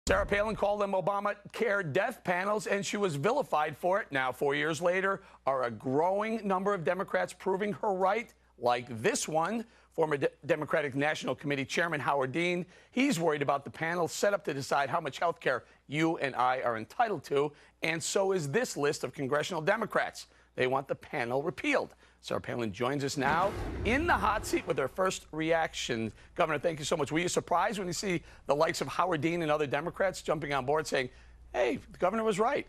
Sarah Palin called them Obamacare death panels, and she was vilified for it. Now, 4 years later, are a growing number of Democrats proving her right, like this one. Former Democratic National Committee Chairman Howard Dean, he's worried about the panel set up to decide how much health care you and I are entitled to, and so is this list of congressional Democrats. They want the panel repealed. Sarah Palin joins us now in the hot seat with her first reaction. Governor, thank you so much. Were you surprised when you see the likes of Howard Dean and other Democrats jumping on board saying, hey, the governor was right?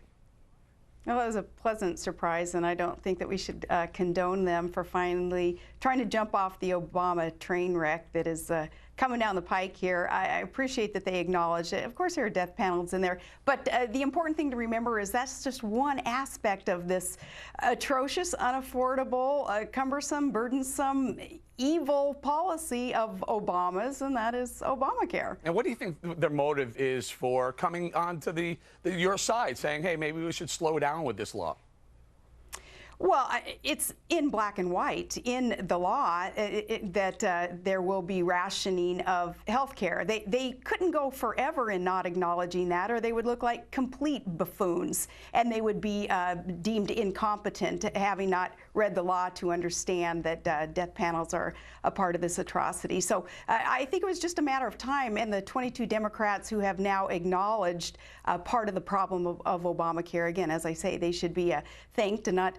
Well, it was a pleasant surprise, and I don't think that we should condone them for finally trying to jump off the Obama train wreck that is coming down the pike here. I appreciate that they acknowledge it. Of course, there are death panels in there, but the important thing to remember is that's just one aspect of this atrocious, unaffordable, cumbersome, burdensome, evil policy of Obama's, and that is Obamacare. And what do you think their motive is for coming onto your side, saying, hey, maybe we should slow down with this law? Well, it's in black and white in the law that there will be rationing of health care. They couldn't go forever in not acknowledging that, or they would look like complete buffoons, and they would be deemed incompetent, having not read the law to understand that death panels are a part of this atrocity. So I think it was just a matter of time, and the 22 Democrats who have now acknowledged part of the problem of Obamacare, again, as I say, they should be thanked and not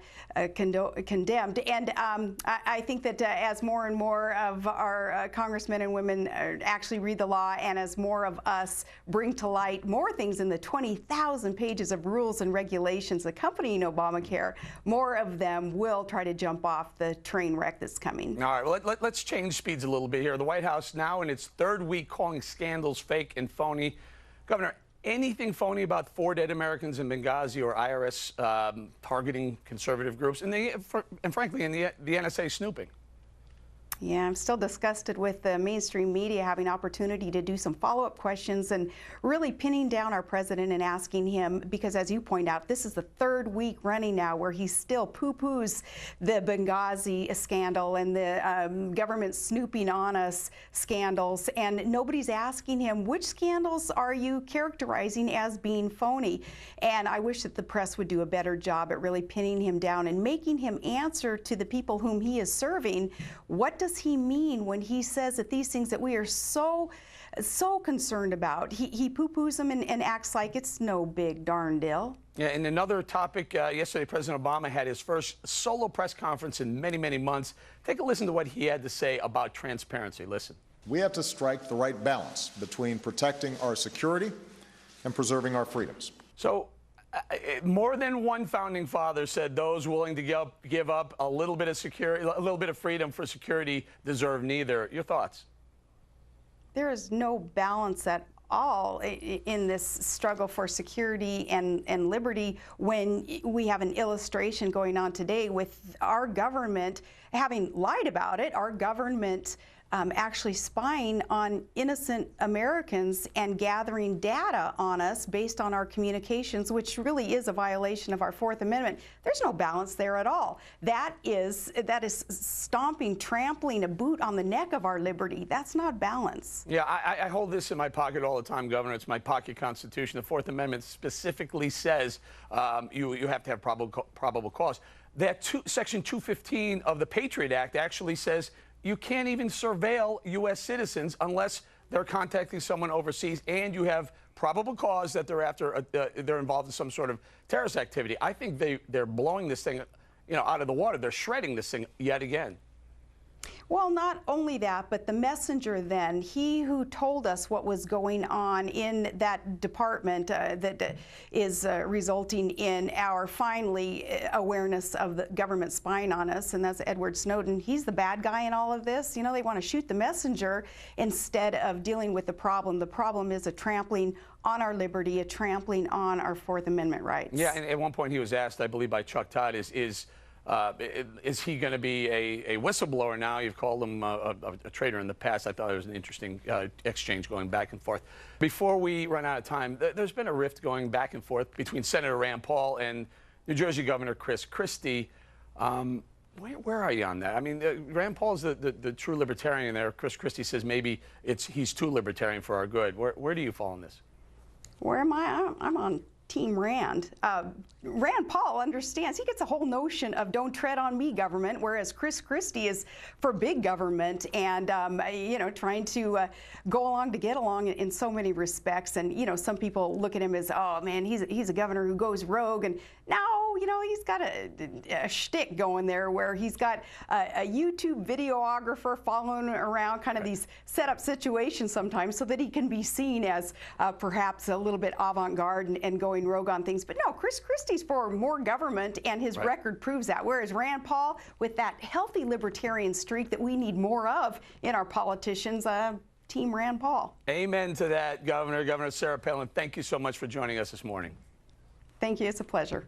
condemned. And I think that as more and more of our congressmen and women actually read the law, and as more of us bring to light more things in the 20,000 pages of rules and regulations accompanying Obamacare, more of them will try to jump off the train wreck that's coming. All right, well, let's change speeds a little bit here. The White House now in its third week calling scandals fake and phony. Governor, anything phony about 4 dead Americans in Benghazi or IRS targeting conservative groups and frankly, in the NSA snooping? Yeah, I'm still disgusted with the mainstream media having opportunity to do some follow-up questions and really pinning down our president and asking him, because as you point out, this is the 3rd week running now where he still poo-poos the Benghazi scandal and the government snooping on us scandals, and nobody's asking him, which scandals are you characterizing as being phony? And I wish that the press would do a better job at really pinning him down and making him answer to the people whom he is serving. What does he mean when he says that these things that we are so concerned about, he poo-poos them and acts like it's no big darn deal? Yeah, and another topic, yesterday President Obama had his first solo press conference in many, many months. Take a listen to what he had to say about transparency. Listen. We have to strike the right balance between protecting our security and preserving our freedoms. So, more than one founding father said those willing to give up a little bit of security, a little bit of freedom for security deserve neither. Your thoughts? There is no balance at all in this struggle for security and liberty when we have an illustration going on today with our government having lied about it, our government actually spying on innocent Americans and gathering data on us based on our communications, which really is a violation of our 4th Amendment. There's no balance there at all. That is stomping, trampling a boot on the neck of our liberty. That's not balance. Yeah, I hold this in my pocket all the time, Governor. It's my pocket constitution. The 4th Amendment specifically says you have to have probable cause. That Section 215 of the Patriot Act actually says you can't even surveil U.S. citizens unless they're contacting someone overseas and you have probable cause that they're involved in some sort of terrorist activity. I think they're blowing this thing, out of the water. They're shredding this thing yet again. Well, not only that, but the messenger then, he who told us what was going on in that department that is resulting in our finally awareness of the government spying on us, and that's Edward Snowden. He's the bad guy in all of this. They want to shoot the messenger instead of dealing with the problem. The problem is a trampling on our liberty, a trampling on our 4th Amendment rights. Yeah, and at one point he was asked, I believe by Chuck Todd, is he going to be a whistleblower now? You've called him a traitor in the past. I thought it was an interesting exchange going back and forth. Before we run out of time, there's been a rift going back and forth between Senator Rand Paul and New Jersey Governor Chris Christie. Where are you on that? I mean, Rand Paul's the true libertarian there. Chris Christie says maybe he's too libertarian for our good. Where do you fall on this? Where am I? I'm on Team Rand. Rand Paul understands. He gets a whole notion of "don't tread on me" government, whereas Chris Christie is for big government and trying to go along to get along in so many respects. And some people look at him as, oh man, he's a governor who goes rogue. And no, he's got a shtick going there where he's got a YouTube videographer following around kind of these set up situations sometimes so that he can be seen as perhaps a little bit avant-garde and going rogue on things. But no, Chris Christie's for more government, and his record proves that. Whereas Rand Paul, with that healthy libertarian streak that we need more of in our politicians, Team Rand Paul. Amen to that, Governor. Governor Sarah Palin, thank you so much for joining us this morning. Thank you. It's a pleasure.